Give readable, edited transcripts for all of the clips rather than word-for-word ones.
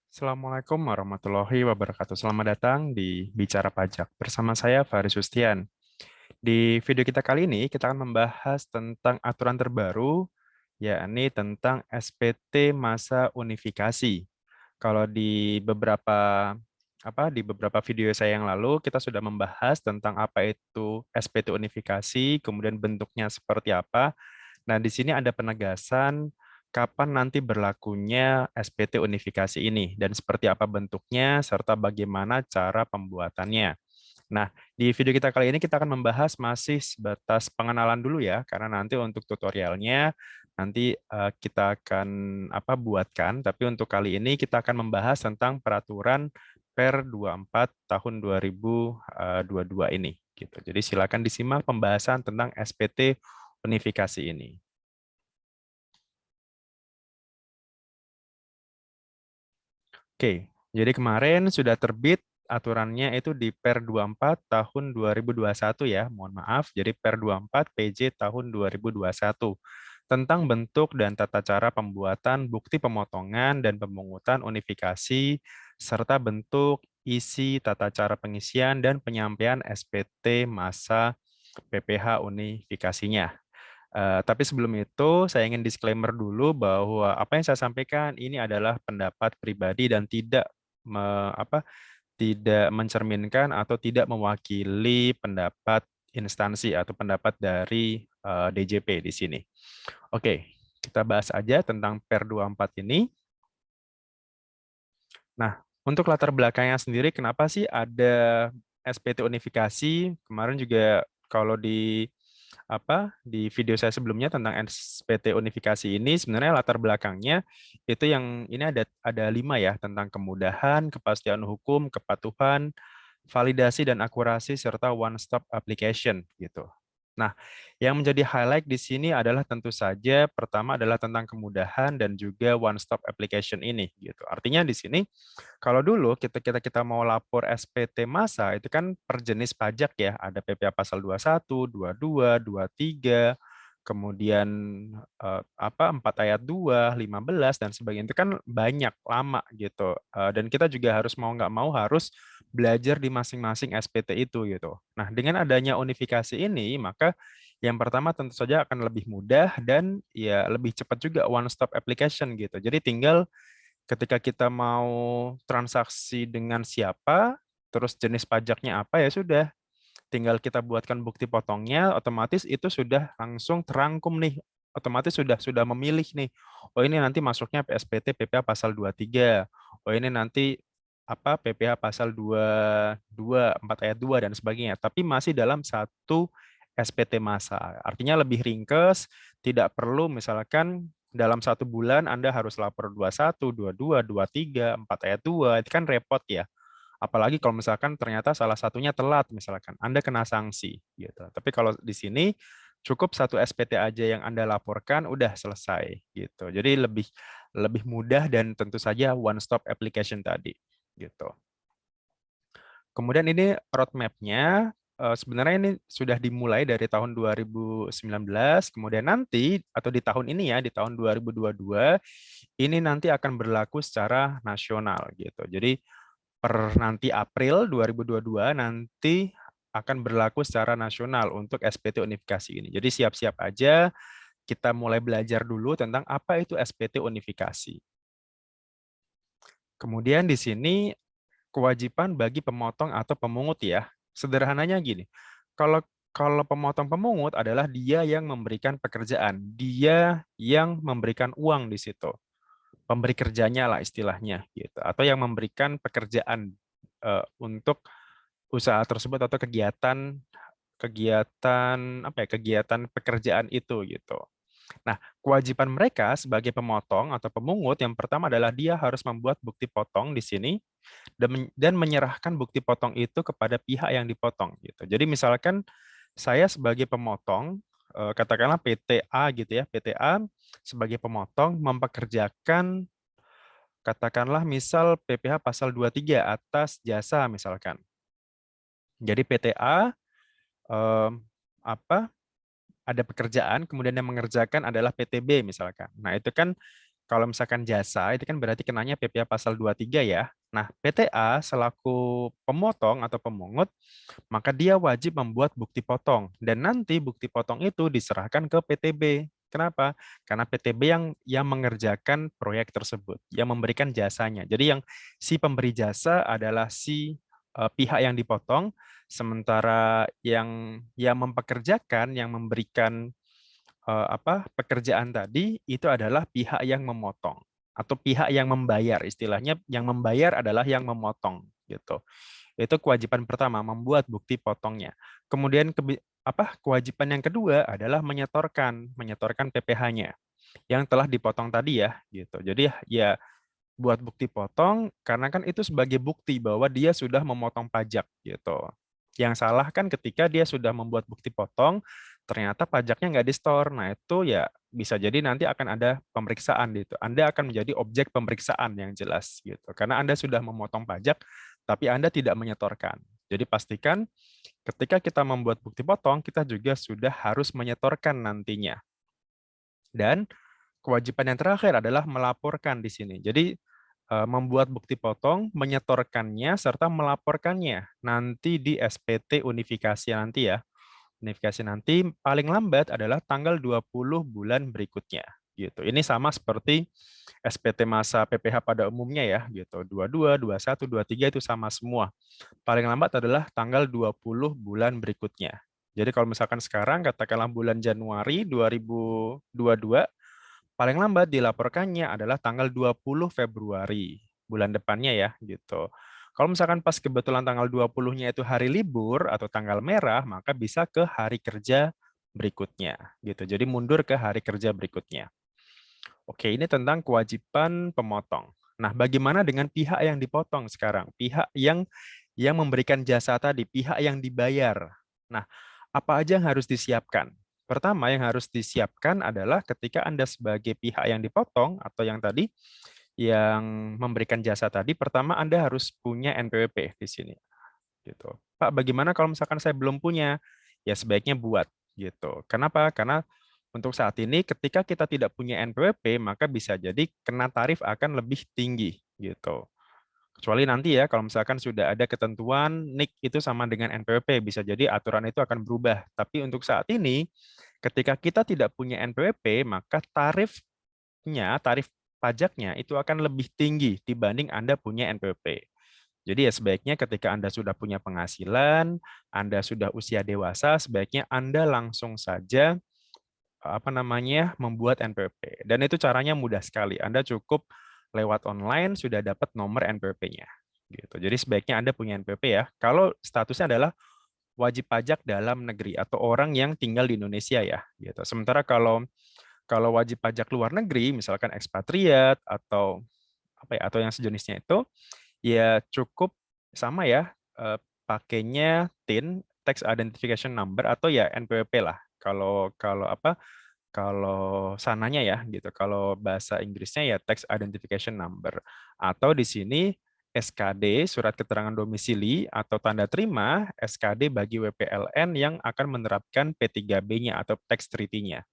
Assalamualaikum warahmatullahi wabarakatuh. Selamat datang di Bicara Pajak. Bersama saya Faris Sustian. Di video kita kali ini, kita akan membahas tentang aturan terbaru, yakni tentang SPT masa unifikasi. Kalau di beberapa video saya yang lalu, kita sudah membahas tentang apa itu SPT unifikasi, kemudian bentuknya seperti apa. Nah, di sini ada penegasan kapan nanti berlakunya SPT unifikasi ini dan seperti apa bentuknya serta bagaimana cara pembuatannya. Nah, di video kita kali ini kita akan membahas masih sebatas pengenalan dulu ya, karena nanti untuk tutorialnya nanti kita akan buatkan, tapi untuk kali ini kita akan membahas tentang peraturan Per 24 tahun 2022 ini gitu. Jadi silakan disimak pembahasan tentang SPT unifikasi ini. Oke, jadi kemarin sudah terbit aturannya itu di Per 24 tahun 2021 ya, mohon maaf. Jadi Per 24 PJ tahun 2021 tentang bentuk dan tata cara pembuatan bukti pemotongan dan pemungutan unifikasi serta bentuk, isi, tata cara pengisian dan penyampaian SPT masa PPH unifikasinya. Tapi sebelum itu, saya ingin disclaimer dulu bahwa apa yang saya sampaikan ini adalah pendapat pribadi dan tidak mencerminkan atau tidak mewakili pendapat instansi atau pendapat dari DJP di sini. Oke, kita bahas aja tentang Per 24 ini. Nah, untuk latar belakangnya sendiri, kenapa sih ada SPT unifikasi? Kemarin juga kalau di video saya sebelumnya tentang SPT unifikasi ini sebenarnya latar belakangnya itu yang ini ada 5 ya, tentang kemudahan, kepastian hukum, kepatuhan, validasi dan akurasi serta one stop application gitu. Nah, yang menjadi highlight di sini adalah tentu saja pertama adalah tentang kemudahan dan juga one stop application ini gitu. Artinya di sini kalau dulu kita mau lapor SPT massa itu kan per jenis pajak ya, ada PPh pasal 21, 22, 23, kemudian 4 ayat 2, 15 dan sebagainya itu kan banyak lama gitu. Dan kita juga harus mau nggak mau harus belajar di masing-masing SPT itu gitu. Nah, dengan adanya unifikasi ini maka yang pertama tentu saja akan lebih mudah dan ya lebih cepat juga one stop application gitu. Jadi tinggal ketika kita mau transaksi dengan siapa, terus jenis pajaknya apa ya sudah, tinggal kita buatkan bukti potongnya, otomatis itu sudah langsung terangkum nih, otomatis sudah memilih nih. Oh ini nanti masuknya PSPT PPh pasal 23. Oh ini nanti PPh pasal 22 4 ayat 2 dan sebagainya, tapi masih dalam satu SPT massa. Artinya lebih ringkes, tidak perlu misalkan dalam 1 bulan Anda harus lapor 21, 22, 23, 4 ayat 2, itu kan repot ya. Apalagi kalau misalkan ternyata salah satunya telat, misalkan Anda kena sanksi gitu. Tapi kalau di sini cukup satu SPT aja yang Anda laporkan udah selesai gitu. Jadi lebih lebih mudah dan tentu saja one stop application tadi gitu. Kemudian ini roadmap-nya sebenarnya ini sudah dimulai dari tahun 2019, kemudian nanti atau di tahun ini ya, di tahun 2022 ini nanti akan berlaku secara nasional gitu. Jadi per nanti April 2022 nanti akan berlaku secara nasional untuk SPT unifikasi ini. Jadi siap-siap aja kita mulai belajar dulu tentang apa itu SPT unifikasi. Kemudian di sini kewajiban bagi pemotong atau pemungut ya. Sederhananya gini, kalau kalau pemotong pemungut adalah dia yang memberikan pekerjaan, dia yang memberikan uang di situ, pemberi kerjanya lah istilahnya gitu, atau yang memberikan pekerjaan untuk usaha tersebut atau kegiatan kegiatan kegiatan pekerjaan itu gitu. Nah, kewajiban mereka sebagai pemotong atau pemungut yang pertama adalah dia harus membuat bukti potong di sini dan menyerahkan bukti potong itu kepada pihak yang dipotong gitu. Jadi misalkan saya sebagai pemotong katakanlah PTA gitu ya, PTA sebagai pemotong mempekerjakan katakanlah misal PPh pasal 23 atas jasa misalkan. Jadi PTA em, apa ada pekerjaan kemudian yang mengerjakan adalah PTB misalkan. Nah, itu kan Kalau misalkan jasa, itu kan berarti kenanya PPh pasal 23 ya. Nah, PTA selaku pemotong atau pemungut, maka dia wajib membuat bukti potong. Dan nanti bukti potong itu diserahkan ke PTB. Kenapa? Karena PTB yang mengerjakan proyek tersebut, yang memberikan jasanya. Jadi yang si pemberi jasa adalah si pihak yang dipotong, sementara yang mempekerjakan, yang memberikan pekerjaan tadi itu adalah pihak yang memotong atau pihak yang membayar, istilahnya yang membayar adalah yang memotong gitu. Itu kewajiban pertama, membuat bukti potongnya. Kemudian kewajiban yang kedua adalah menyetorkan PPh-nya yang telah dipotong tadi ya gitu. Jadi ya buat bukti potong karena kan itu sebagai bukti bahwa dia sudah memotong pajak gitu. Yang salah kan ketika dia sudah membuat bukti potong, ternyata pajaknya nggak di-store. Nah itu ya bisa jadi nanti akan ada pemeriksaan gitu. Anda akan menjadi objek pemeriksaan yang jelas gitu. Karena Anda sudah memotong pajak, tapi Anda tidak menyetorkan. Jadi pastikan ketika kita membuat bukti potong, kita juga sudah harus menyetorkan nantinya. Dan kewajiban yang terakhir adalah melaporkan di sini. Jadi membuat bukti potong, menyetorkannya, serta melaporkannya nanti di SPT unifikasi nanti ya. Unifikasi nanti paling lambat adalah tanggal 20 bulan berikutnya. Gitu. Ini sama seperti SPT masa PPh pada umumnya ya, gitu. 22, 21, 23 itu sama semua. Paling lambat adalah tanggal 20 bulan berikutnya. Jadi kalau misalkan sekarang katakanlah bulan Januari 2022, paling lambat dilaporkannya adalah tanggal 20 Februari, bulan depannya ya, gitu. Kalau misalkan pas kebetulan tanggal 20-nya itu hari libur atau tanggal merah, maka bisa ke hari kerja berikutnya, gitu. Jadi mundur ke hari kerja berikutnya. Oke, ini tentang kewajiban pemotong. Nah, bagaimana dengan pihak yang dipotong sekarang? Pihak yang memberikan jasa tadi, pihak yang dibayar. Nah, apa aja yang harus disiapkan? Pertama, yang harus disiapkan adalah ketika Anda sebagai pihak yang dipotong atau yang tadi yang memberikan jasa tadi, pertama Anda harus punya NPWP di sini. Gitu. Pak, bagaimana kalau misalkan saya belum punya? Ya sebaiknya buat gitu. Kenapa? Karena untuk saat ini ketika kita tidak punya NPWP, maka bisa jadi kena tarif akan lebih tinggi gitu. Kecuali nanti ya kalau misalkan sudah ada ketentuan NIK itu sama dengan NPWP, bisa jadi aturan itu akan berubah. Tapi untuk saat ini ketika kita tidak punya NPWP, maka tarif pajaknya itu akan lebih tinggi dibanding Anda punya NPWP. Jadi ya sebaiknya ketika Anda sudah punya penghasilan, Anda sudah usia dewasa, sebaiknya Anda langsung saja membuat NPWP. Dan itu caranya mudah sekali. Anda cukup lewat online sudah dapat nomor NPWP-nya. Gitu. Jadi sebaiknya Anda punya NPWP ya. Kalau statusnya adalah wajib pajak dalam negeri atau orang yang tinggal di Indonesia ya. Gitu. Sementara kalau wajib pajak luar negeri, misalkan ekspatriat atau atau yang sejenisnya itu, ya cukup sama ya, pakainya TIN, Tax Identification Number, atau ya NPWP lah. Kalau kalau kalau sananya ya gitu. Kalau bahasa Inggrisnya ya Tax Identification Number. Atau di sini SKD, surat keterangan domisili atau tanda terima SKD bagi WPLN yang akan menerapkan P3B-nya atau tax treaty-nya.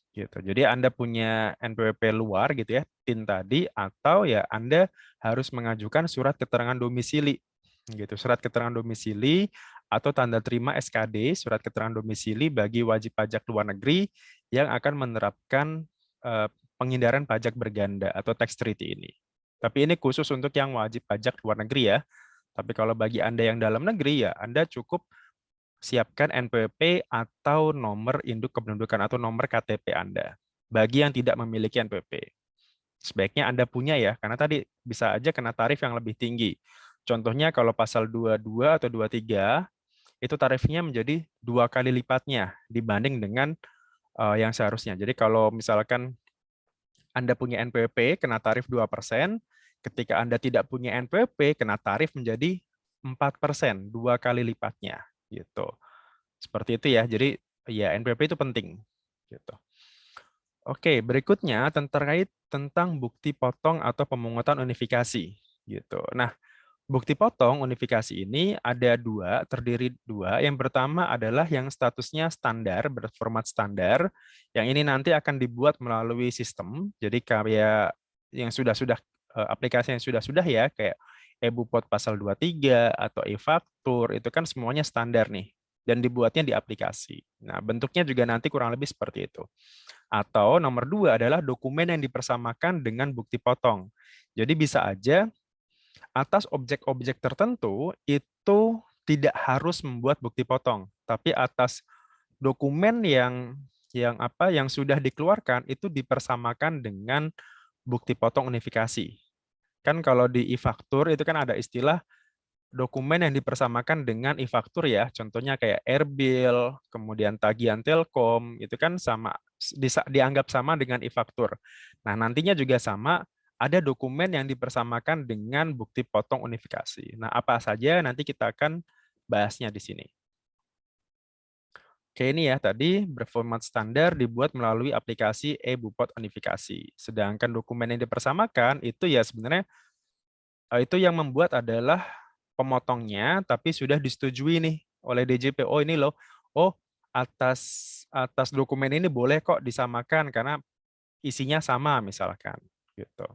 Gitu. Jadi Anda punya NPWP luar gitu ya, TIN tadi, atau ya Anda harus mengajukan surat keterangan domisili. Gitu. Surat keterangan domisili atau tanda terima SKD, surat keterangan domisili bagi wajib pajak luar negeri yang akan menerapkan penghindaran pajak berganda atau tax treaty ini. Tapi ini khusus untuk yang wajib pajak luar negeri ya. Tapi kalau bagi Anda yang dalam negeri ya Anda cukup siapkan NPWP atau nomor induk kependudukan atau nomor KTP Anda. Bagi yang tidak memiliki NPWP, sebaiknya Anda punya ya, karena tadi bisa aja kena tarif yang lebih tinggi. Contohnya kalau pasal 22 atau 23, itu tarifnya menjadi 2 kali lipatnya dibanding dengan yang seharusnya. Jadi kalau misalkan Anda punya NPWP, kena tarif 2%, ketika Anda tidak punya NPWP, kena tarif menjadi 4%, 2 kali lipatnya. Gitu. Seperti itu ya. Jadi ya NPWP itu penting gitu. Oke, berikutnya terkait tentang bukti potong atau pemungutan unifikasi gitu. Nah, Bukti potong unifikasi ini ada dua, terdiri dua. Yang pertama adalah yang statusnya standar, berformat standar. Yang ini nanti akan dibuat melalui sistem. Jadi kayak yang sudah-sudah, aplikasi yang sudah-sudah ya, kayak eBupot pasal 23 atau e-faktur, itu kan semuanya standar nih. Dan dibuatnya di aplikasi. Nah, bentuknya juga nanti kurang lebih seperti itu. Atau nomor dua adalah dokumen yang dipersamakan dengan bukti potong. Jadi bisa aja atas objek-objek tertentu itu tidak harus membuat bukti potong, tapi atas dokumen yang sudah dikeluarkan itu dipersamakan dengan bukti potong unifikasi. Kan kalau di e-faktur itu kan ada istilah dokumen yang dipersamakan dengan e-faktur ya. Contohnya kayak Airbill, kemudian tagihan Telkom, itu kan sama dianggap sama dengan e-faktur. Nah, nantinya juga sama, ada dokumen yang dipersamakan dengan bukti potong unifikasi. Nah, apa saja nanti kita akan bahasnya di sini. Oke, ini ya tadi berformat standar dibuat melalui aplikasi eBupot unifikasi. Sedangkan dokumen yang dipersamakan itu ya sebenarnya itu yang membuat adalah pemotongnya, tapi sudah disetujui nih oleh DJP. Oh ini loh, oh atas atas dokumen ini boleh kok disamakan karena isinya sama misalkan gitu.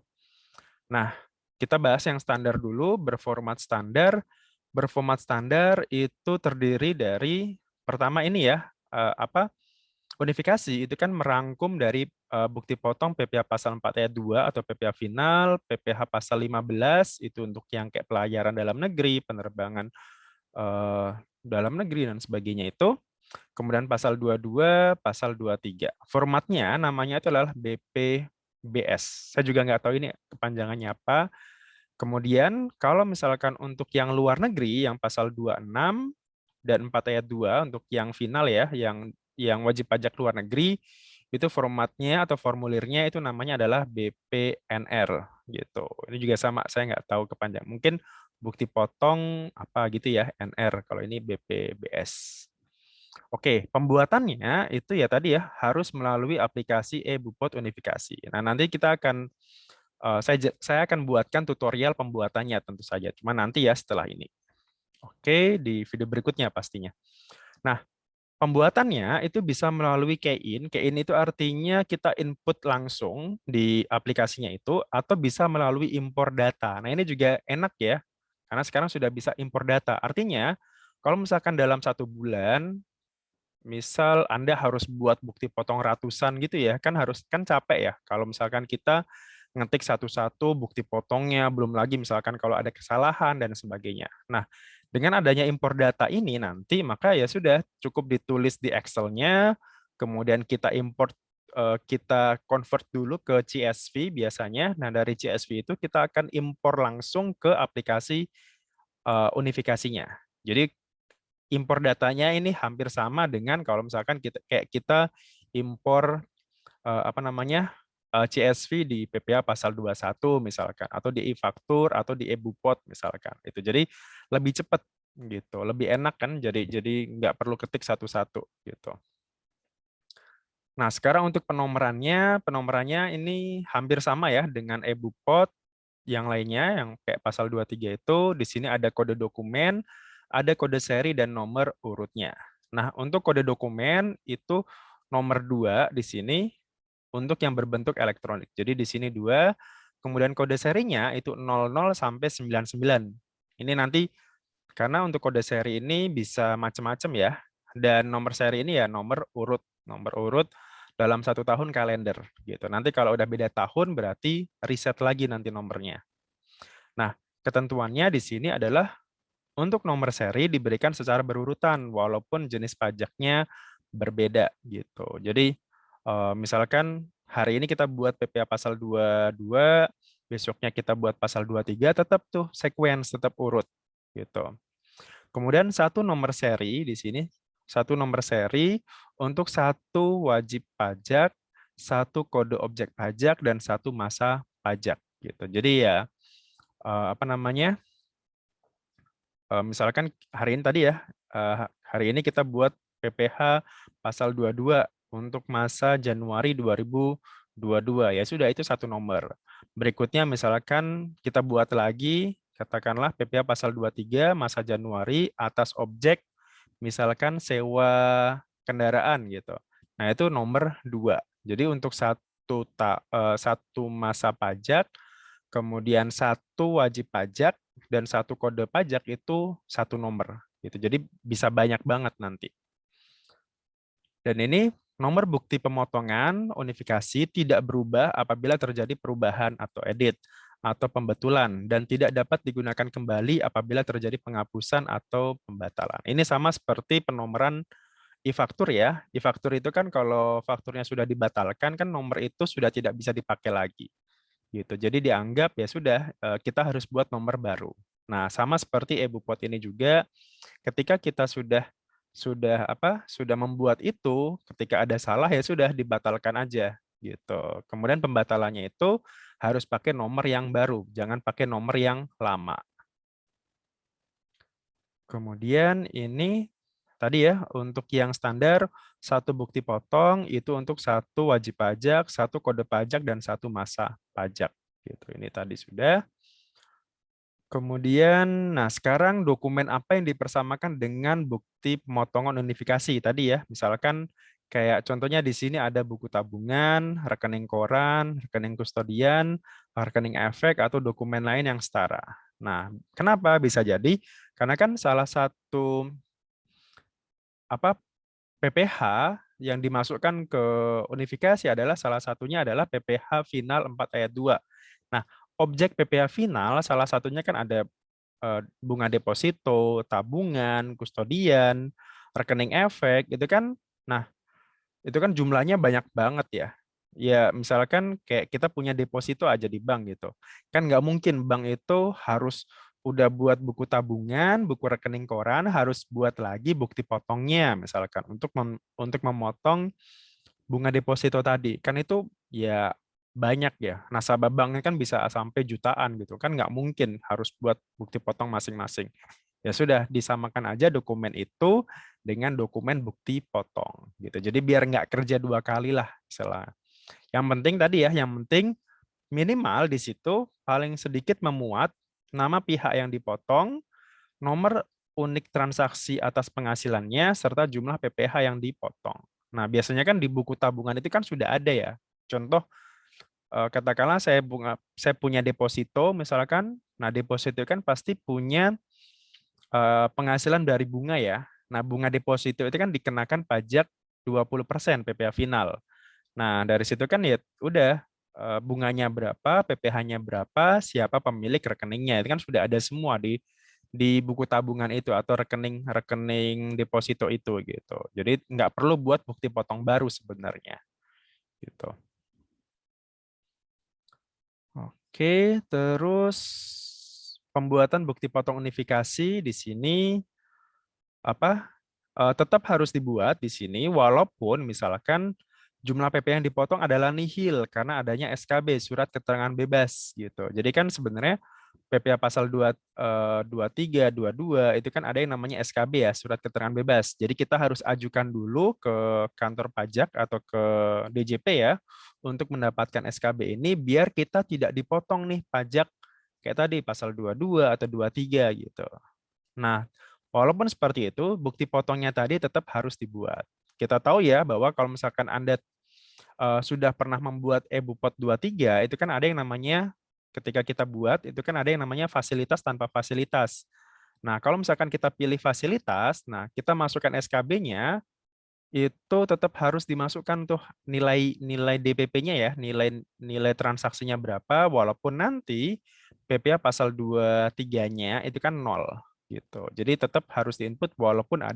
Nah, kita bahas yang standar dulu, berformat standar. Berformat standar itu terdiri dari pertama ini ya, unifikasi itu kan merangkum dari bukti potong PPh pasal 4 ayat 2 atau PPh final, PPh pasal 15 itu untuk yang kayak pelayaran dalam negeri, penerbangan dalam negeri dan sebagainya itu. Kemudian pasal 22, pasal 23. Formatnya namanya itu adalah BPBS. Saya juga nggak tahu ini kepanjangannya apa. Kemudian kalau misalkan untuk yang luar negeri, yang pasal 26 dan 4 ayat 2 untuk yang final ya, yang wajib pajak luar negeri, itu formatnya atau formulirnya itu namanya adalah BPNR gitu. Ini juga sama, saya nggak tahu kepanjang. Mungkin bukti potong apa gitu ya, NR. Kalau ini BPBS. Oke, pembuatannya itu ya tadi ya harus melalui aplikasi eBupot unifikasi. Nah, nanti kita akan saya akan buatkan tutorial pembuatannya tentu saja. Cuma nanti ya setelah ini. Oke, di video berikutnya pastinya. Nah, pembuatannya itu bisa melalui key-in. Key-in itu artinya kita input langsung di aplikasinya itu atau bisa melalui impor data. Nah, ini juga enak ya. Karena sekarang sudah bisa impor data. Artinya, kalau misalkan dalam 1 bulan misal Anda harus buat bukti potong ratusan gitu ya, kan capek ya. Kalau misalkan kita ngetik satu-satu bukti potongnya, belum lagi misalkan kalau ada kesalahan dan sebagainya. Nah, dengan adanya impor data ini nanti maka ya sudah cukup ditulis di Excel-nya, kemudian kita import kita convert dulu ke CSV biasanya. Nah, dari CSV itu kita akan impor langsung ke aplikasi unifikasinya. Jadi impor datanya ini hampir sama dengan kalau misalkan kita impor CSV di PPh pasal 21 misalkan atau di e-faktur atau di eBupot misalkan. Itu jadi lebih cepat gitu, lebih enak kan jadi nggak perlu ketik satu-satu gitu. Nah, sekarang untuk penomorannya ini hampir sama ya dengan eBupot yang lainnya yang kayak pasal 23 itu di sini ada kode dokumen, ada kode seri dan nomor urutnya. Nah, untuk kode dokumen itu nomor 2 di sini untuk yang berbentuk elektronik. Jadi di sini 2, kemudian kode serinya itu 00 sampai 99. Ini nanti karena untuk kode seri ini bisa macam-macam ya. Dan nomor seri ini ya nomor urut dalam 1 tahun kalender gitu. Nanti kalau udah beda tahun berarti reset lagi nanti nomornya. Nah, ketentuannya di sini adalah untuk nomor seri diberikan secara berurutan walaupun jenis pajaknya berbeda gitu. Jadi misalkan hari ini kita buat PPh pasal 22, besoknya kita buat pasal 23, tetap tuh sequence, tetap urut gitu. Kemudian satu nomor seri di sini, satu nomor seri untuk satu wajib pajak, satu kode objek pajak dan satu masa pajak gitu. Jadi ya misalkan hari ini tadi ya, hari ini kita buat PPh pasal 22 untuk masa Januari 2022 ya sudah itu satu nomor. Berikutnya misalkan kita buat lagi katakanlah PPh pasal 23 masa Januari atas objek misalkan sewa kendaraan gitu. Nah, itu nomor 2. Jadi untuk satu masa pajak, kemudian satu wajib pajak dan satu kode pajak itu satu nomor gitu. Jadi bisa banyak banget nanti. Dan ini nomor bukti pemotongan unifikasi tidak berubah apabila terjadi perubahan atau edit atau pembetulan dan tidak dapat digunakan kembali apabila terjadi penghapusan atau pembatalan. Ini sama seperti penomoran e-faktur ya. E-faktur itu kan kalau fakturnya sudah dibatalkan kan nomor itu sudah tidak bisa dipakai lagi. Gitu. Jadi dianggap ya sudah kita harus buat nomor baru. Nah, sama seperti e-bupot ini juga ketika kita sudah membuat itu, ketika ada salah ya sudah dibatalkan aja gitu. Kemudian pembatalannya itu harus pakai nomor yang baru, jangan pakai nomor yang lama. Kemudian ini tadi ya untuk yang standar satu bukti potong itu untuk satu wajib pajak, satu kode pajak dan satu masa pajak gitu. Ini tadi sudah. Kemudian, nah sekarang dokumen apa yang dipersamakan dengan bukti pemotongan unifikasi tadi ya. Misalkan kayak contohnya di sini ada buku tabungan, rekening koran, rekening kustodian, rekening efek atau dokumen lain yang setara. Nah, kenapa bisa jadi? Karena kan salah satu apa PPh yang dimasukkan ke unifikasi adalah salah satunya adalah PPh final 4 ayat 2. Nah, objek PPh final salah satunya kan ada bunga deposito, tabungan, kustodian, rekening efek, itu kan, nah itu kan jumlahnya banyak banget ya. Ya misalkan kayak kita punya deposito aja di bank gitu. Kan nggak mungkin bank itu harus udah buat buku tabungan, buku rekening koran, harus buat lagi bukti potongnya misalkan untuk memotong bunga deposito tadi. Kan itu ya banyak ya. Nasabah banknya kan bisa sampai jutaan gitu. Kan nggak mungkin harus buat bukti potong masing-masing. Ya sudah, disamakan aja dokumen itu dengan dokumen bukti potong gitu. Jadi biar nggak kerja dua kali lah misalnya. Yang penting tadi ya, yang penting minimal di situ paling sedikit memuat nama pihak yang dipotong, nomor unik transaksi atas penghasilannya, serta jumlah PPh yang dipotong. Nah, biasanya kan di buku tabungan itu kan sudah ada ya. Contoh, katakanlah saya punya deposito misalkan, nah deposito kan pasti punya penghasilan dari bunga ya. Nah, bunga deposito itu kan dikenakan pajak 20% PPh final. Nah, dari situ kan ya udah bunganya berapa, PPh-nya berapa, siapa pemilik rekeningnya. Itu kan sudah ada semua di buku tabungan itu atau rekening deposito itu gitu. Jadi nggak perlu buat bukti potong baru sebenarnya gitu. Oke, terus pembuatan bukti potong unifikasi di sini apa tetap harus dibuat di sini walaupun misalkan jumlah PP yang dipotong adalah nihil karena adanya SKB surat keterangan bebas gitu. Jadi kan sebenarnya PPh pasal 23, 22 itu kan ada yang namanya SKB ya, surat keterangan bebas. Jadi kita harus ajukan dulu ke kantor pajak atau ke DJP ya untuk mendapatkan SKB ini biar kita tidak dipotong nih pajak kayak tadi pasal 22 atau 23 gitu. Nah, walaupun seperti itu, bukti potongnya tadi tetap harus dibuat. Kita tahu ya bahwa kalau misalkan Anda sudah pernah membuat e-bupot 23, itu kan ada yang namanya ketika kita buat, itu kan ada yang namanya fasilitas tanpa fasilitas. Nah, kalau misalkan kita pilih fasilitas, nah kita masukkan SKB-nya, itu tetap harus dimasukkan tuh nilai DPP-nya ya, nilai transaksinya berapa, walaupun nanti PPh pasal 23-nya itu kan 0 gitu. Jadi tetap harus diinput walaupun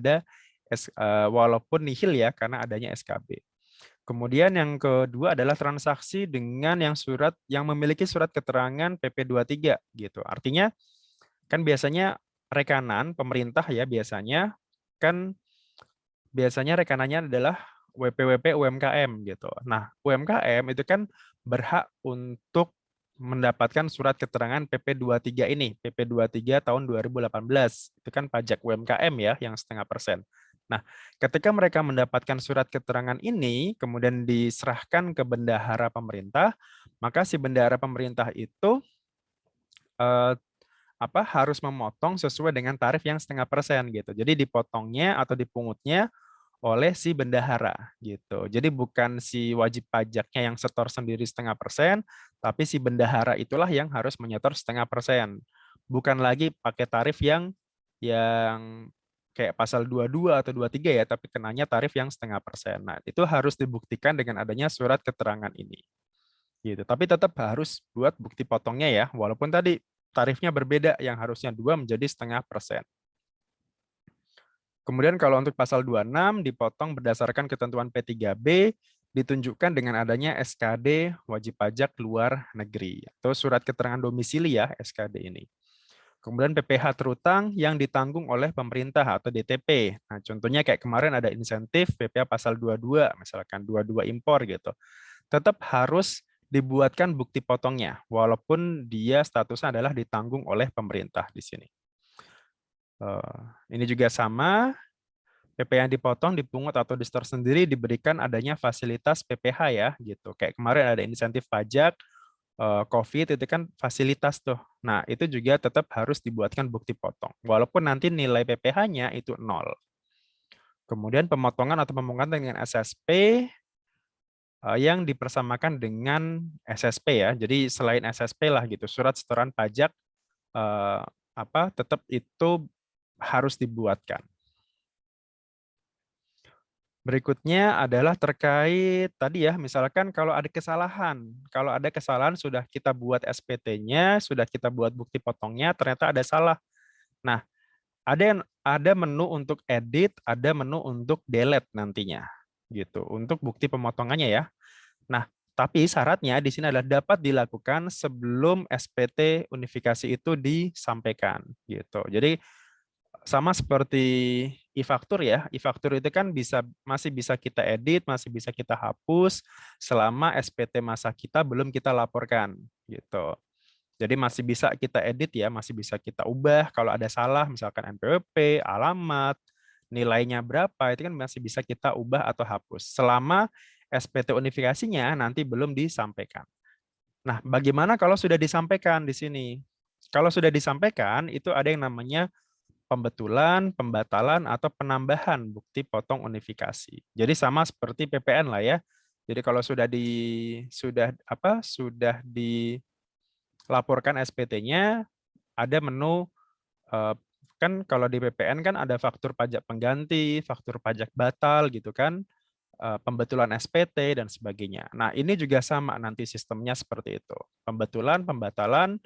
nihil ya karena adanya SKB. Kemudian yang kedua adalah transaksi dengan yang memiliki surat keterangan PP23 gitu. Artinya kan biasanya rekanan pemerintah ya biasanya rekanannya adalah WP-WP UMKM gitu. Nah, UMKM itu kan berhak untuk mendapatkan surat keterangan PP23 ini, PP23 tahun 2018. Itu kan pajak UMKM ya, yang 0,5%. Nah, ketika mereka mendapatkan surat keterangan ini, kemudian diserahkan ke bendahara pemerintah, maka si bendahara pemerintah itu harus memotong sesuai dengan tarif yang 0,5% gitu. Jadi dipotongnya atau dipungutnya oleh si bendahara gitu. Jadi bukan si wajib pajaknya yang setor sendiri 0,5%, tapi si bendahara itulah yang harus menyetor 0,5%. Bukan lagi pakai tarif yang kayak pasal 22 atau 23 ya, tapi kenanya tarif yang 0,5%. Nah, itu harus dibuktikan dengan adanya surat keterangan ini. Gitu. Tapi tetap harus buat bukti potongnya ya, walaupun tadi tarifnya berbeda, yang harusnya 2 menjadi 0,5%. Kemudian kalau untuk pasal 26 dipotong berdasarkan ketentuan P3B ditunjukkan dengan adanya SKD wajib pajak luar negeri atau surat keterangan domisili ya SKD ini. Kemudian PPh terutang yang ditanggung oleh pemerintah atau DTP. Nah, contohnya kayak kemarin ada insentif PPh pasal 22 misalkan 22 impor gitu. Tetap harus dibuatkan bukti potongnya walaupun dia statusnya adalah ditanggung oleh pemerintah di sini. Ini juga sama, PP yang dipotong, dipungut atau di-store sendiri diberikan adanya fasilitas PPh ya gitu. Kayak kemarin ada insentif pajak, COVID itu kan fasilitas tuh. Nah, itu juga tetap harus dibuatkan bukti potong. Walaupun nanti nilai PPh-nya itu 0. Kemudian pemotongan atau pemungutan dengan SSP yang dipersamakan dengan SSP ya. Jadi selain SSP lah gitu, surat setoran pajak tetap itu harus dibuatkan. Berikutnya adalah terkait tadi ya, misalkan kalau ada kesalahan. Kalau ada kesalahan sudah kita buat SPT-nya, sudah kita buat bukti potongnya, ternyata ada salah. Nah, ada menu untuk edit, ada menu untuk delete nantinya. Gitu, untuk bukti pemotongannya ya. Nah, tapi syaratnya di sini adalah dapat dilakukan sebelum SPT unifikasi itu disampaikan gitu. Jadi sama seperti e-faktur ya. E-faktur itu kan masih bisa kita edit, masih bisa kita hapus selama SPT masa kita belum kita laporkan gitu. Jadi masih bisa kita edit ya, masih bisa kita ubah kalau ada salah misalkan NPWP, alamat, nilainya berapa itu kan masih bisa kita ubah atau hapus selama SPT unifikasinya nanti belum disampaikan. Nah, bagaimana kalau sudah disampaikan di sini? Kalau sudah disampaikan itu ada yang namanya pembetulan, pembatalan, atau penambahan bukti potong unifikasi. Jadi sama seperti PPN lah ya. Jadi kalau sudah dilaporkan SPT-nya, ada menu kan kalau di PPN kan ada faktur pajak pengganti, faktur pajak batal gitu kan, pembetulan SPT dan sebagainya. Nah, ini juga sama nanti sistemnya seperti itu. Pembetulan, pembatalan,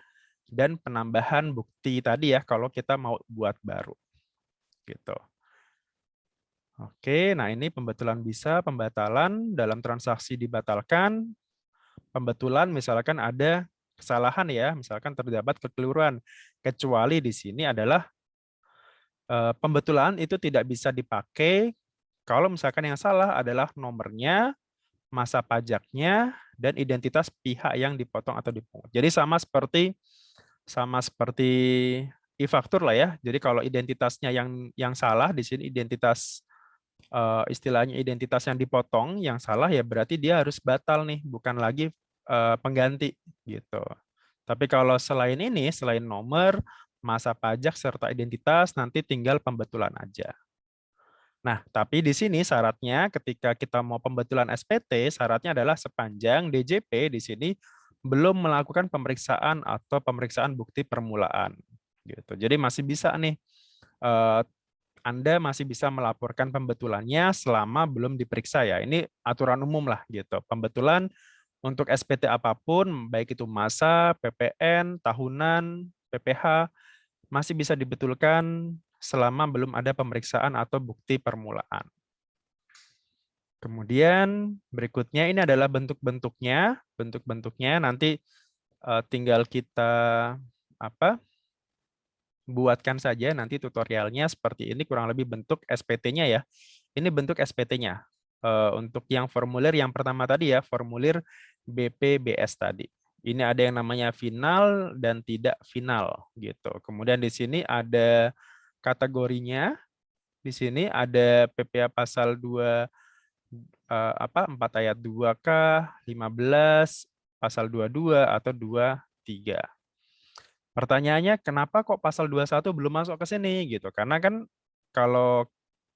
dan penambahan bukti tadi ya kalau kita mau buat baru. Gitu. Oke, nah ini pembetulan bisa, pembatalan dalam transaksi dibatalkan, pembetulan misalkan ada kesalahan ya, misalkan terdapat kekeliruan, kecuali di sini adalah pembetulan itu tidak bisa dipakai kalau misalkan yang salah adalah nomornya, masa pajaknya, dan identitas pihak yang dipotong atau dipungut. Jadi sama seperti e-faktur lah ya. Jadi kalau identitasnya yang salah di sini istilahnya identitas yang dipotong yang salah ya berarti dia harus batal nih, bukan lagi pengganti gitu. Tapi kalau selain ini, selain nomor, masa pajak serta identitas nanti tinggal pembetulan aja. Nah, tapi di sini syaratnya ketika kita mau pembetulan SPT, syaratnya adalah sepanjang DJP di sini belum melakukan pemeriksaan atau pemeriksaan bukti permulaan gitu. Jadi masih bisa nih Anda masih bisa melaporkan pembetulannya selama belum diperiksa ya. Ini aturan umum lah gitu. Pembetulan untuk SPT apapun, baik itu masa, PPN, tahunan, PPh, masih bisa dibetulkan selama belum ada pemeriksaan atau bukti permulaan. Kemudian berikutnya ini adalah bentuk-bentuknya. Bentuk-bentuknya nanti tinggal kita buatkan saja nanti tutorialnya seperti ini kurang lebih bentuk SPT-nya ya. Ini bentuk SPT-nya. Untuk yang formulir yang pertama tadi ya, formulir BPBS tadi. Ini ada yang namanya final dan tidak final gitu. Kemudian di sini ada kategorinya. Di sini ada PPh pasal 2 4 ayat 2K, 15, pasal 22 atau 23. Pertanyaannya, kenapa kok pasal 21 belum masuk ke sini gitu? Karena kan kalau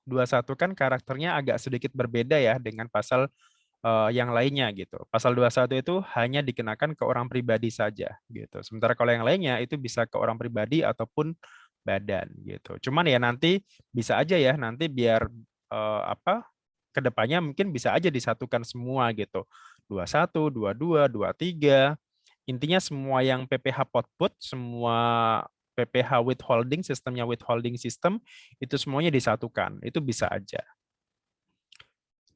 21 kan karakternya agak sedikit berbeda ya dengan pasal yang lainnya gitu. Pasal 21 itu hanya dikenakan ke orang pribadi saja gitu. Sementara kalau yang lainnya itu bisa ke orang pribadi ataupun badan gitu. Cuman ya nanti bisa aja ya nanti biar apa kedepannya mungkin bisa aja disatukan semua gitu. 21, 22, 23. Intinya semua yang PPH output, semua PPH withholding, sistemnya withholding system, itu semuanya disatukan. Itu bisa aja.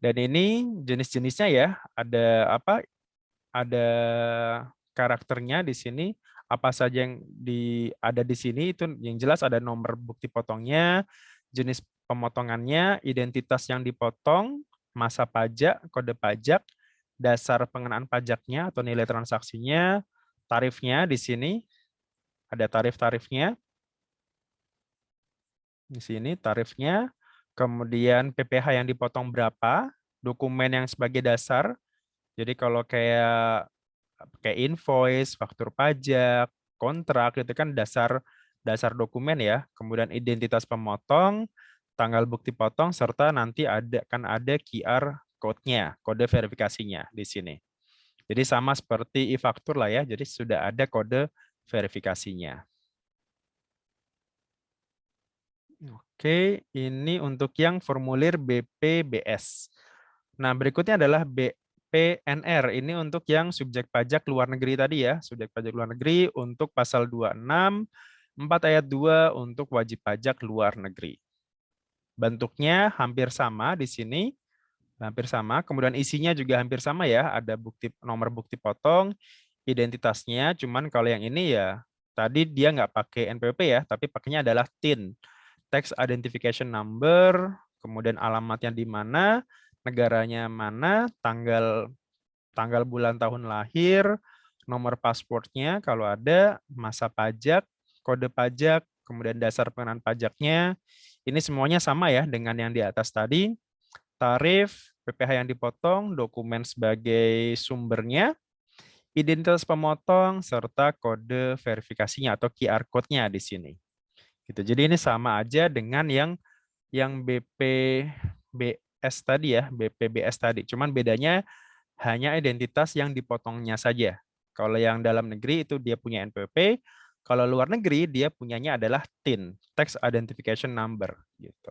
Dan ini jenis-jenisnya ya, ada apa? Ada karakternya di sini. Apa saja yang ada di sini itu yang jelas ada nomor bukti potongnya, jenis pemotongannya, identitas yang dipotong, masa pajak, kode pajak, dasar pengenaan pajaknya atau nilai transaksinya, tarifnya di sini ada tarif-tarifnya. Di sini tarifnya, kemudian PPh yang dipotong berapa, dokumen yang sebagai dasar. Jadi kalau kayak invoice, faktur pajak, kontrak itu kan dasar dasar dokumen ya. Kemudian identitas pemotong, tanggal bukti potong serta nanti ada QR code-nya, kode verifikasinya di sini. Jadi sama seperti e-faktur lah ya. Jadi sudah ada kode verifikasinya. Oke, ini untuk yang formulir BPBS. Nah, berikutnya adalah BPNR. Ini untuk yang subjek pajak luar negeri tadi ya. Subjek pajak luar negeri untuk pasal 26, 4 ayat 2 untuk wajib pajak luar negeri. Bentuknya hampir sama di sini. Hampir sama. Kemudian isinya juga hampir sama ya. Ada nomor bukti potong, identitasnya. Cuman kalau yang ini ya, tadi dia nggak pakai NPWP ya, tapi pakainya adalah TIN. Tax Identification Number, kemudian alamatnya di mana, negaranya mana, tanggal bulan tahun lahir, nomor pasportnya kalau ada, masa pajak, kode pajak, kemudian dasar pengenaan pajaknya. Ini semuanya sama ya dengan yang di atas tadi. Tarif, PPh yang dipotong, dokumen sebagai sumbernya, identitas pemotong, serta kode verifikasinya atau QR code-nya di sini. Gitu. Jadi ini sama aja dengan yang BPBS tadi ya, BPBS tadi. Cuman bedanya hanya identitas yang dipotongnya saja. Kalau yang dalam negeri itu dia punya NPWP, kalau luar negeri dia punyanya adalah TIN, Tax Identification Number gitu.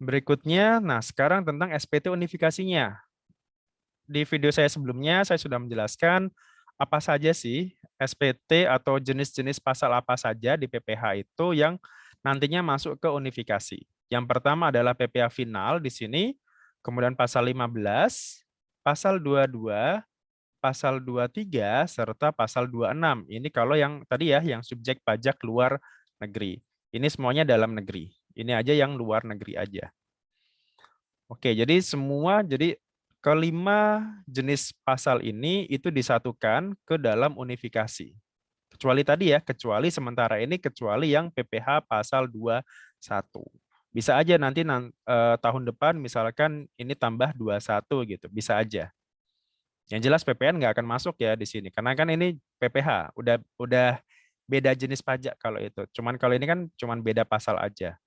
Berikutnya, nah sekarang tentang SPT unifikasinya. Di video saya sebelumnya saya sudah menjelaskan apa saja sih SPT atau jenis-jenis pasal apa saja di PPh itu yang nantinya masuk ke unifikasi. Yang pertama adalah PPh final di sini, kemudian pasal 15, pasal 22, pasal 23, serta pasal 26. Ini kalau yang tadi ya, yang subjek pajak luar negeri. Ini semuanya dalam negeri. Ini aja yang luar negeri aja. Oke, jadi kelima jenis pasal ini itu disatukan ke dalam unifikasi. Kecuali tadi ya, sementara ini kecuali yang PPh pasal 21. Bisa aja nanti tahun depan misalkan ini tambah 21 gitu, bisa aja. Yang jelas PPN nggak akan masuk ya di sini karena kan ini PPh, udah beda jenis pajak kalau itu. Cuman kalau ini kan cuman beda pasal aja.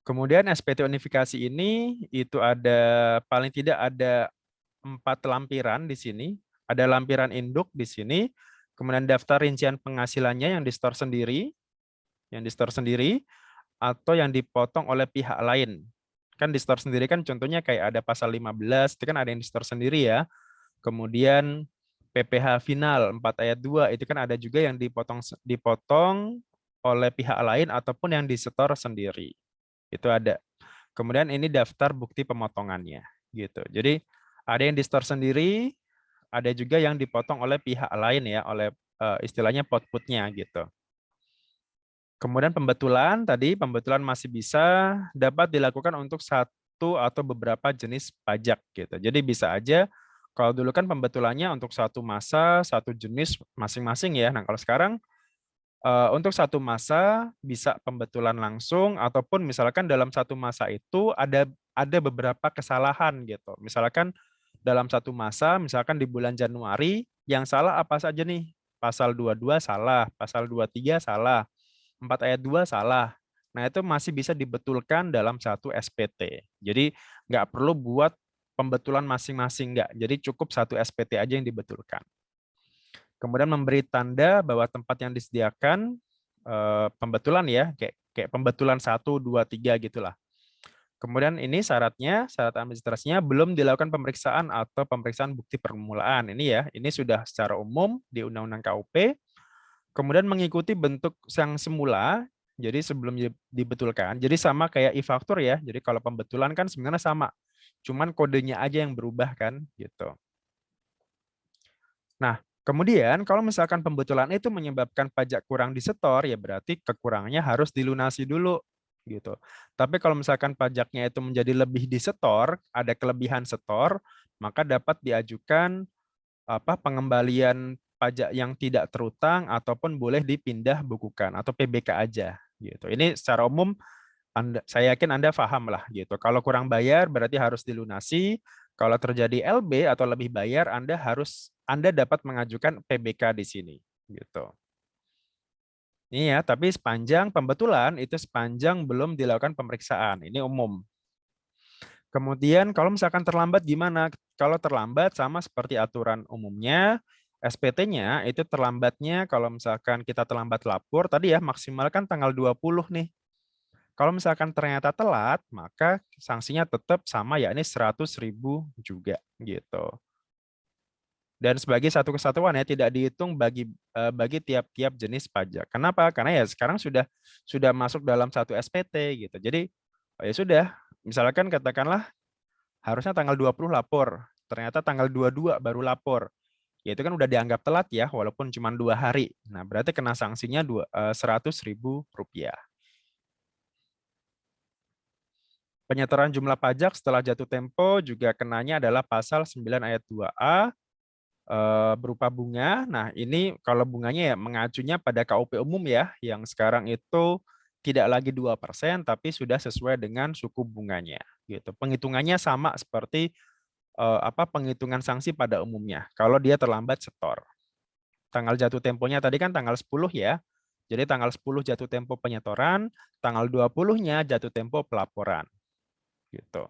Kemudian SPT unifikasi ini itu ada paling tidak ada 4 lampiran di sini. Ada lampiran induk di sini, kemudian daftar rincian penghasilannya yang di store sendiri, atau yang dipotong oleh pihak lain. Kan di store sendiri kan contohnya kayak ada pasal 15, itu kan ada yang di store sendiri ya. Kemudian PPh final 4 ayat 2 itu kan ada juga yang dipotong oleh pihak lain ataupun yang di store sendiri. Itu ada. Kemudian ini daftar bukti pemotongannya gitu. Jadi ada yang di store sendiri, ada juga yang dipotong oleh pihak lain ya, oleh istilahnya output-nya gitu. Kemudian pembetulan masih bisa dapat dilakukan untuk satu atau beberapa jenis pajak gitu. Jadi bisa aja kalau dulu kan pembetulannya untuk satu masa, satu jenis masing-masing ya. Nah, kalau sekarang untuk satu masa bisa pembetulan langsung ataupun misalkan dalam satu masa itu ada beberapa kesalahan gitu. Misalkan dalam satu masa, misalkan di bulan Januari, yang salah apa saja nih? Pasal 22 salah, pasal 23 salah, 4 ayat 2 salah. Nah, itu masih bisa dibetulkan dalam satu SPT. Jadi, nggak perlu buat pembetulan masing-masing, nggak. Jadi, cukup satu SPT aja yang dibetulkan. Kemudian memberi tanda bahwa tempat yang disediakan pembetulan ya, kayak pembetulan 1, 2, 3 gitulah. Kemudian ini syaratnya, syarat administrasinya belum dilakukan pemeriksaan atau pemeriksaan bukti permulaan. Ini ya, ini sudah secara umum di Undang-Undang KUP. Kemudian mengikuti bentuk yang semula, jadi sebelum dibetulkan. Jadi sama kayak e-faktur ya. Jadi kalau pembetulan kan sebenarnya sama, cuman kodenya aja yang berubah kan, gitu. Nah, kemudian kalau misalkan pembetulan itu menyebabkan pajak kurang disetor, ya berarti kekurangannya harus dilunasi dulu gitu. Tapi kalau misalkan pajaknya itu menjadi lebih disetor, ada kelebihan setor, maka dapat diajukan pengembalian pajak yang tidak terutang ataupun boleh dipindah bukukan atau PBK aja gitu. Ini secara umum saya yakin Anda paham lah gitu. Kalau kurang bayar berarti harus dilunasi. Kalau terjadi LB atau lebih bayar, Anda dapat mengajukan PBK di sini gitu. Ini ya, tapi sepanjang pembetulan itu sepanjang belum dilakukan pemeriksaan. Ini umum. Kemudian kalau misalkan terlambat gimana? Kalau terlambat sama seperti aturan umumnya, SPT-nya itu terlambatnya kalau misalkan kita terlambat lapor, tadi ya maksimal kan tanggal 20 nih. Kalau misalkan ternyata telat, maka sanksinya tetap sama yakni 100.000 juga gitu. Dan sebagai satu kesatuan ya tidak dihitung bagi tiap-tiap jenis pajak. Kenapa? Karena ya sekarang sudah masuk dalam satu SPT gitu. Jadi ya sudah, misalkan katakanlah harusnya tanggal 20 lapor, ternyata tanggal 22 baru lapor. Ya itu kan udah dianggap telat ya, walaupun cuma 2 hari. Nah, berarti kena sanksinya 100.000 rupiah. Penyetoran jumlah pajak setelah jatuh tempo juga kenanya adalah pasal 9 ayat 2A berupa bunga. Nah, ini kalau bunganya ya mengacunya pada KUP umum ya, yang sekarang itu tidak lagi 2%, tapi sudah sesuai dengan suku bunganya. Gitu. Penghitungannya sama seperti penghitungan sanksi pada umumnya. Kalau dia terlambat setor. Tanggal jatuh temponya tadi kan tanggal 10 ya. Jadi tanggal 10 jatuh tempo penyetoran, tanggal 20-nya jatuh tempo pelaporan. Gitu.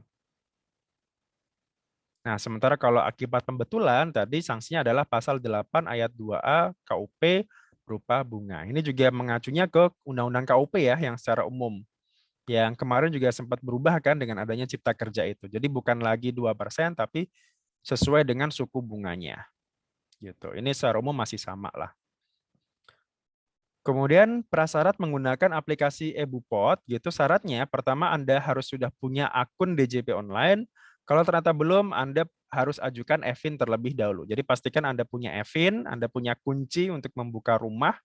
Nah, sementara kalau akibat pembetulan tadi sanksinya adalah pasal 8 ayat 2A KUP berupa bunga. Ini juga mengacunya ke Undang-Undang KUP ya yang secara umum. Yang kemarin juga sempat berubah kan dengan adanya Cipta Kerja itu. Jadi bukan lagi 2% tapi sesuai dengan suku bunganya. Gitu. Ini secara umum masih sama lah. Kemudian prasyarat menggunakan aplikasi eBupot gitu syaratnya pertama Anda harus sudah punya akun DJP online. Kalau ternyata belum Anda harus ajukan EVIN terlebih dahulu. Jadi pastikan Anda punya EVIN, Anda punya kunci untuk membuka rumah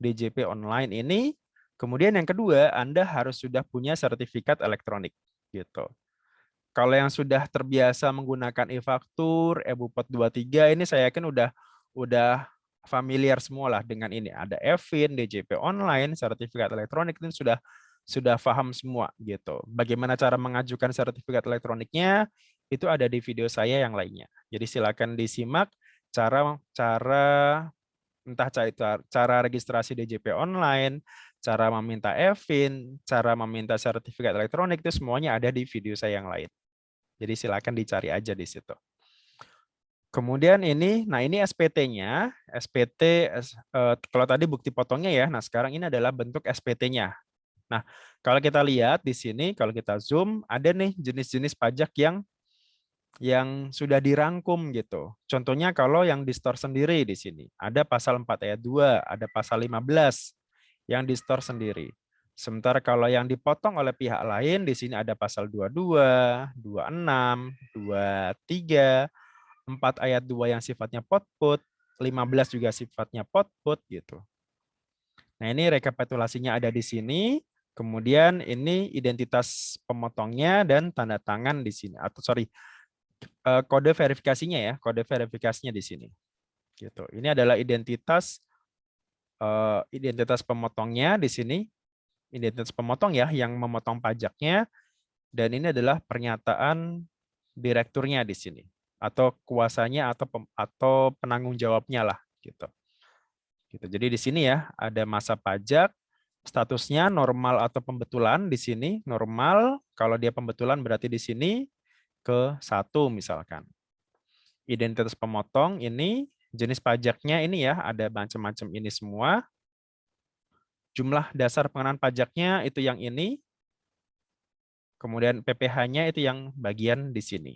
DJP online ini. Kemudian yang kedua, Anda harus sudah punya sertifikat elektronik gitu. Kalau yang sudah terbiasa menggunakan e-faktur, eBupot 23 ini saya yakin udah familiar semua lah dengan ini. Ada EVIN, DJP online, sertifikat elektronik ini sudah paham semua gitu. Bagaimana cara mengajukan sertifikat elektroniknya itu ada di video saya yang lainnya. Jadi silakan disimak entah cara registrasi DJP online, cara meminta EVIN, cara meminta sertifikat elektronik itu semuanya ada di video saya yang lain. Jadi silakan dicari aja di situ. Kemudian ini SPT-nya, kalau tadi bukti potongnya ya, nah sekarang ini adalah bentuk SPT-nya. Nah, kalau kita lihat di sini, kalau kita zoom, ada nih jenis-jenis pajak yang sudah dirangkum gitu. Contohnya kalau yang di-store sendiri di sini, ada pasal 4 ayat 2, ada pasal 15 yang di-store sendiri. Sementara kalau yang dipotong oleh pihak lain, di sini ada pasal 22, 26, 23, 4 ayat 2 yang sifatnya potput, 15 juga sifatnya potput gitu. Nah, ini rekapitulasinya ada di sini. Kemudian ini identitas pemotongnya dan tanda tangan di sini. Kode verifikasinya ya, kode verifikasinya di sini. Gitu. Ini adalah identitas pemotongnya di sini. Identitas pemotong ya yang memotong pajaknya, dan ini adalah pernyataan direkturnya di sini. atau kuasanya atau penanggung jawabnya lah gitu. Gitu. Jadi di sini ya ada masa pajak, statusnya normal atau pembetulan di sini. Normal, kalau dia pembetulan berarti di sini ke 1 misalkan. Identitas pemotong ini, jenis pajaknya ini ya, ada macam-macam ini semua. Jumlah dasar pengenaan pajaknya itu yang ini. Kemudian PPh-nya itu yang bagian di sini.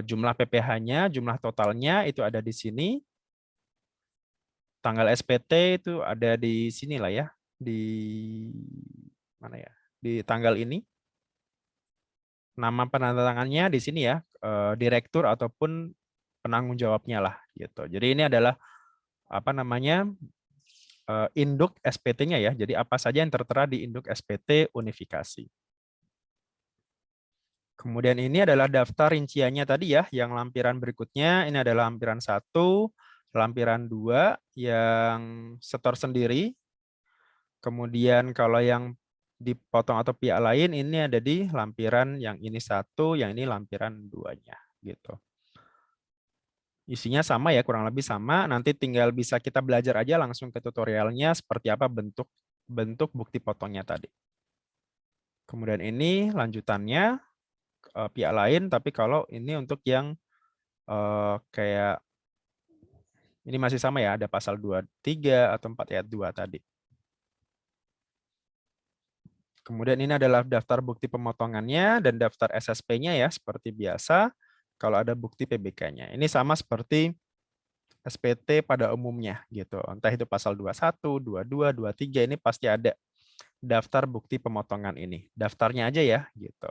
Jumlah PPh-nya, jumlah totalnya itu ada di sini. Tanggal SPT itu ada di sini lah ya. Di mana ya? Di tanggal ini. Nama penandatangannya di sini ya, direktur ataupun penanggung jawabnya lah gitu. Jadi ini adalah apa namanya? Induk SPT-nya ya. Jadi apa saja yang tertera di induk SPT unifikasi. Kemudian ini adalah daftar rinciannya tadi ya, yang lampiran berikutnya ini adalah lampiran 1, lampiran 2 yang setor sendiri. Kemudian kalau yang dipotong atau pihak lain ini ada di lampiran yang ini 1, yang ini lampiran 2-nya gitu. Isinya sama ya, kurang lebih sama. Nanti tinggal bisa kita belajar aja langsung ke tutorialnya seperti apa bentuk bukti potongnya tadi. Kemudian ini lanjutannya pihak lain, tapi kalau ini untuk yang kayak ini masih sama ya, ada pasal 23 atau 4 ayat 2 tadi. Kemudian ini adalah daftar bukti pemotongannya dan daftar SSP-nya ya, seperti biasa. Kalau ada bukti PBK-nya. Ini sama seperti SPT pada umumnya gitu. Entah itu pasal 21, 22, 23 ini pasti ada daftar bukti pemotongan ini. Daftarnya aja ya gitu.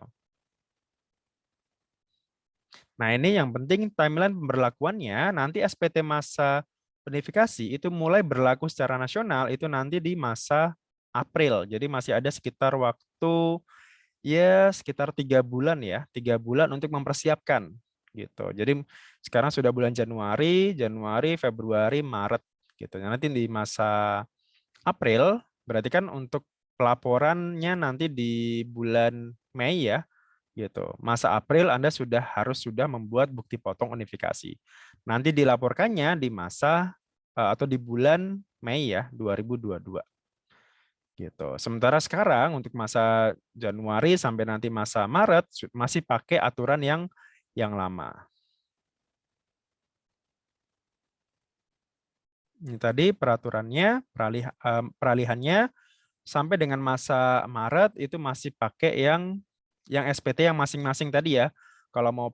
Nah, ini yang penting timeline pemberlakuannya nanti SPT masa unifikasi itu mulai berlaku secara nasional itu nanti di masa April. Jadi masih ada sekitar waktu ya sekitar 3 bulan ya, 3 bulan untuk mempersiapkan gitu. Jadi sekarang sudah bulan Januari, Februari, Maret gitu. Nanti di masa April berarti kan untuk pelaporannya nanti di bulan Mei ya gitu. Masa April Anda sudah membuat bukti potong unifikasi. Nanti dilaporkannya di masa atau di bulan Mei ya 2022. Gitu. Sementara sekarang untuk masa Januari sampai nanti masa Maret masih pakai aturan yang lama. Ini tadi peraturannya, peralihannya sampai dengan masa Maret itu masih pakai yang SPT yang masing-masing tadi ya. Kalau mau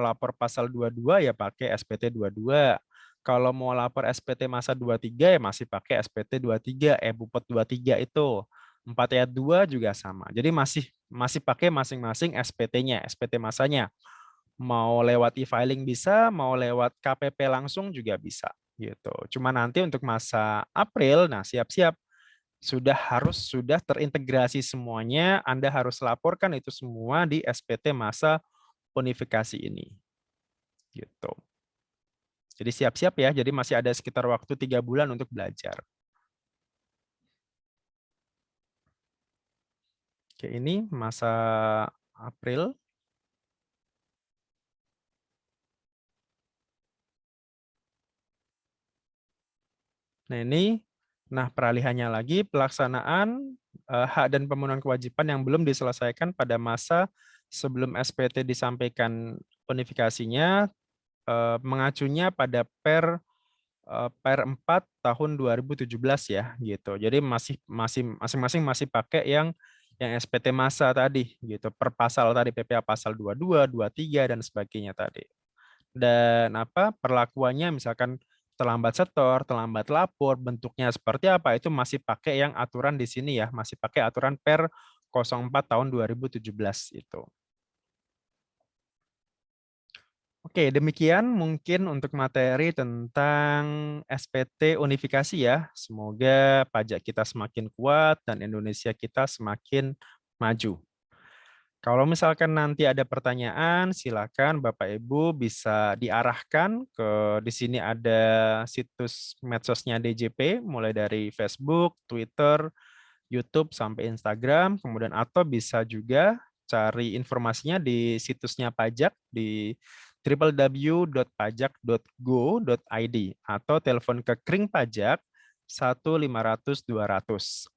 lapor pasal 22 ya pakai SPT 22. Kalau mau lapor SPT masa 23 ya masih pakai SPT 23, Bupet 23 itu. 4 ayat 2 juga sama. Jadi masih pakai masing-masing SPT-nya, SPT masanya. Mau lewat e-filing bisa, mau lewat KPP langsung juga bisa gitu. Cuma nanti untuk masa April, nah siap-siap sudah terintegrasi semuanya, Anda harus laporkan itu semua di SPT masa unifikasi ini. Gitu. Jadi siap-siap ya, jadi masih ada sekitar waktu 3 bulan untuk belajar. Oke, ini masa April. Nah ini, peralihannya lagi pelaksanaan hak dan pemenuhan kewajiban yang belum diselesaikan pada masa sebelum SPT disampaikan unifikasinya, mengacunya pada Per 4 tahun 2017 ya gitu. Jadi masing-masing masih pakai yang SPT masa tadi gitu. Per pasal tadi PPA pasal 22, 23 dan sebagainya tadi. Dan perlakuannya misalkan terlambat setor, terlambat lapor, bentuknya seperti apa itu masih pakai yang aturan di sini ya, masih pakai aturan Per 04 tahun 2017 itu. Oke, demikian mungkin untuk materi tentang SPT unifikasi ya. Semoga pajak kita semakin kuat dan Indonesia kita semakin maju. Kalau misalkan nanti ada pertanyaan, silakan Bapak Ibu bisa diarahkan ke di sini ada situs medsosnya DJP mulai dari Facebook, Twitter, YouTube sampai Instagram, kemudian atau bisa juga cari informasinya di situsnya pajak di www.pajak.go.id atau telepon ke Kring Pajak 1-500-200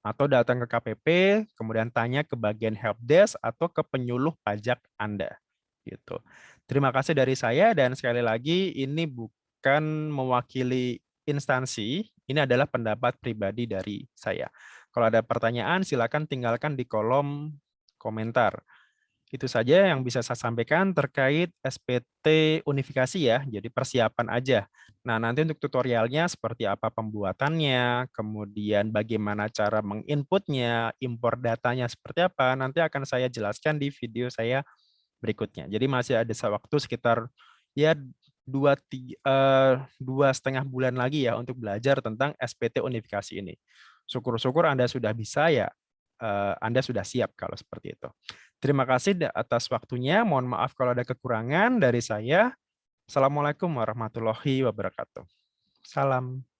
atau datang ke KPP kemudian tanya ke bagian helpdesk atau ke penyuluh pajak Anda gitu. Terima kasih dari saya dan sekali lagi ini bukan mewakili instansi, ini adalah pendapat pribadi dari saya. Kalau ada pertanyaan silakan tinggalkan di kolom komentar. Itu saja yang bisa saya sampaikan terkait SPT unifikasi ya, jadi persiapan aja. Nah, nanti untuk tutorialnya seperti apa pembuatannya, kemudian bagaimana cara menginputnya, impor datanya seperti apa, nanti akan saya jelaskan di video saya berikutnya. Jadi masih ada waktu sekitar ya 2,5 bulan lagi ya untuk belajar tentang SPT unifikasi ini. Syukur-syukur Anda sudah bisa ya, Anda sudah siap kalau seperti itu. Terima kasih atas waktunya. Mohon maaf kalau ada kekurangan dari saya. Assalamualaikum warahmatullahi wabarakatuh. Salam.